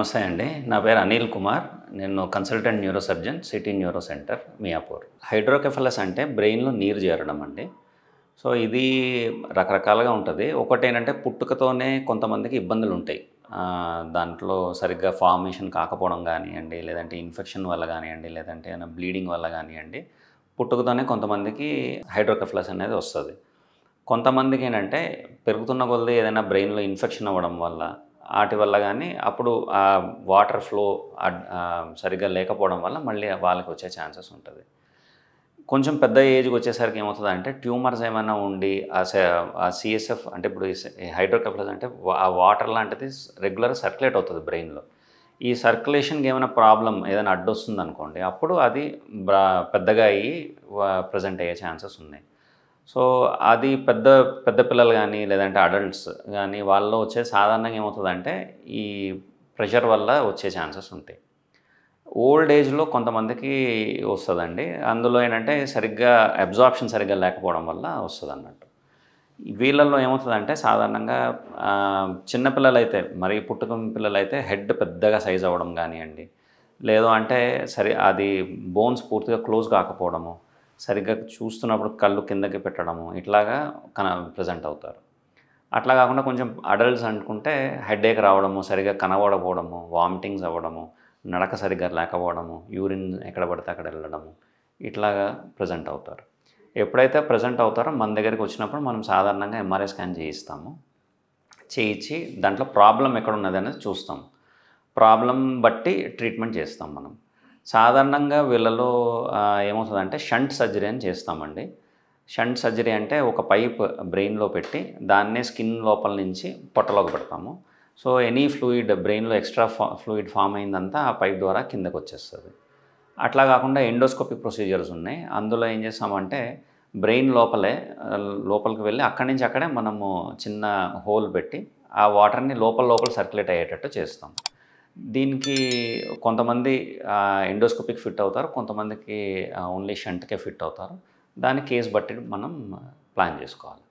నమస్తే అండి. నా పేరు అనిల్ కుమార్. నేను consultant neurosurgeon city neuro center Miyapur. Hydrocephalus అంటే బ్రెయిన్‌లో నీరు చేరడం అండి. సో, ఇది రకరకాలుగా ఉంటది. ఒకటేంటంటే పుట్టుకతోనే కొంతమందికి ఇబ్బందులుంటాయి. దాంట్లో సరిగ్గా ఫార్మేషన్ కాకపోవడం గానియండి, లేదంటే ఇన్ఫెక్షన్ వల్ల గానియండి, లేదంటే ఏమైనా బ్లీడింగ్ వల్ల గానియండి, పుట్టుకతోనే కొంతమందికి హైడ్రోకెఫలస్ అనేది వస్తది. కొంతమందికేంటంటే పెరుగుతున్న కొద్దీ ఏదైనా బ్రెయిన్‌లో ఇన్ఫెక్షన్ అవ్వడం వల్ల, ఆటి వల్ల గానీ అప్పుడు వాటర్ ఫ్లో సరిగ్గా లేకపోవడం వల్ల మళ్ళీ వాళ్ళకొచ్చే ఛాన్సెస్ ఉంటది. కొంచెం పెద్ద ఏజ్‌కొచ్చేసరికి ఏమవుతదంటే ట్యూమర్స్ ఏమైనా ఉండి ఆ సీఎస్ఎఫ్ అంటే ఇప్పుడు ఈ హైడ్రోకెఫలస్ అంటే ఆ వాటర్ లాంటిది రెగ్యులర్‌గా సర్క్యులేట్ అవుతది బ్రెయిన్‌లో. ఈ సర్క్యులేషన్‌కి ఏమైనా ప్రాబ్లమ్ ఏదైనా అడ్డొస్తుందనుకోండి, అప్పుడు అది పెద్దగా అయ్యి ప్రెజెంట్ అయ్యే ఛాన్సెస్ ఉన్నాయి. సో, అది పెద్ద పెద్ద పిల్లలు గానీ, లేదంటే అడల్ట్స్ గానీ వాళ్ళలో వచ్చే సాధారణంగా ఏమవుతదంటే, ఈ ప్రెషర్ వల్ల వచ్చే ఛాన్సెస్ ఉంటాయి. ఓల్డ్ ఏజ్‌లో కొంతమందికి వస్తదండి. అందులో ఏంటంటే సరిగ్గా అబ్జార్ప్షన్ సరిగ్గా లేకపోవడం వల్ల వస్తదన్నట్టు. వీళ్ళల్లో ఏమవుతదంటే సాధారణంగా చిన్న పిల్లలైతే మరీ పుట్టుక పిల్లలైతే హెడ్ పెద్దగా సైజ్ అవ్వడం గానియండి, లేదు అంటే అది బోన్స్ పూర్తిగా క్లోజ్ కాకపోవడము, సరిగ్గా చూస్తున్నప్పుడు కళ్ళు కిందకి పెట్టడము, ఇట్లాగా ప్రెజెంట్ అవుతారు. అట్లా కాకుండా కొంచెం అడల్ట్స్ అనుకుంటే హెడేక్ రావడము, సరిగ్గా కనబడకపోవడము, వామిటింగ్స్ అవ్వడము, నడక సరిగ్గా లేకపోవడము, యూరిన్ ఎక్కడ పడితే అక్కడ వెళ్ళడము, ఇట్లాగా ప్రెజెంట్ అవుతారు. ఎప్పుడైతే ప్రెజెంట్ అవుతారో మన దగ్గరికి వచ్చినప్పుడు మనం సాధారణంగా ఎంఆర్ఐ స్కాన్ చేయిస్తాము. చేయించి దాంట్లో ప్రాబ్లమ్ ఎక్కడున్నదనేది చూస్తాం. ప్రాబ్లమ్ బట్టి ట్రీట్మెంట్ చేస్తాం మనం. సాధారణంగా వీళ్ళలో ఏమవుతదంటే షంట్ సర్జరీ అని చేస్తామండి. షంట్ సర్జరీ అంటే ఒక పైప్ బ్రెయిన్‌లో పెట్టి దాన్నే స్కిన్ లోపల నుంచి పొట్టలోకి పెడతాము. సో, ఎనీ ఫ్లూయిడ్ బ్రెయిన్‌లో ఎక్స్‌ట్రా ఫ్లూయిడ్ ఫార్మ్ అయిందంతా ఆ పైప్ ద్వారా కిందకొచ్చేస్తది. అట్లా కాకుండా ఎండోస్కోపిక్ ప్రొసీజర్స్ ఉన్నాయి. అందులో ఏం చేస్తామంటే బ్రెయిన్ లోపలే లోపలికి వెళ్ళి అక్కడి నుంచి అక్కడే మనము చిన్న హోల్ పెట్టి ఆ వాటర్‌ని లోపల సర్క్యులేట్ అయ్యేటట్టు చేస్తాం. దీనికి కొంతమంది ఎండోస్కోపిక్ ఫిట్ అవుతారు. కొంతమందికి ఓన్లీ షంట్‌కే ఫిట్ అవుతారు. దాని కేస్ బట్టి మనం ప్లాన్ చేసుకోవాలి.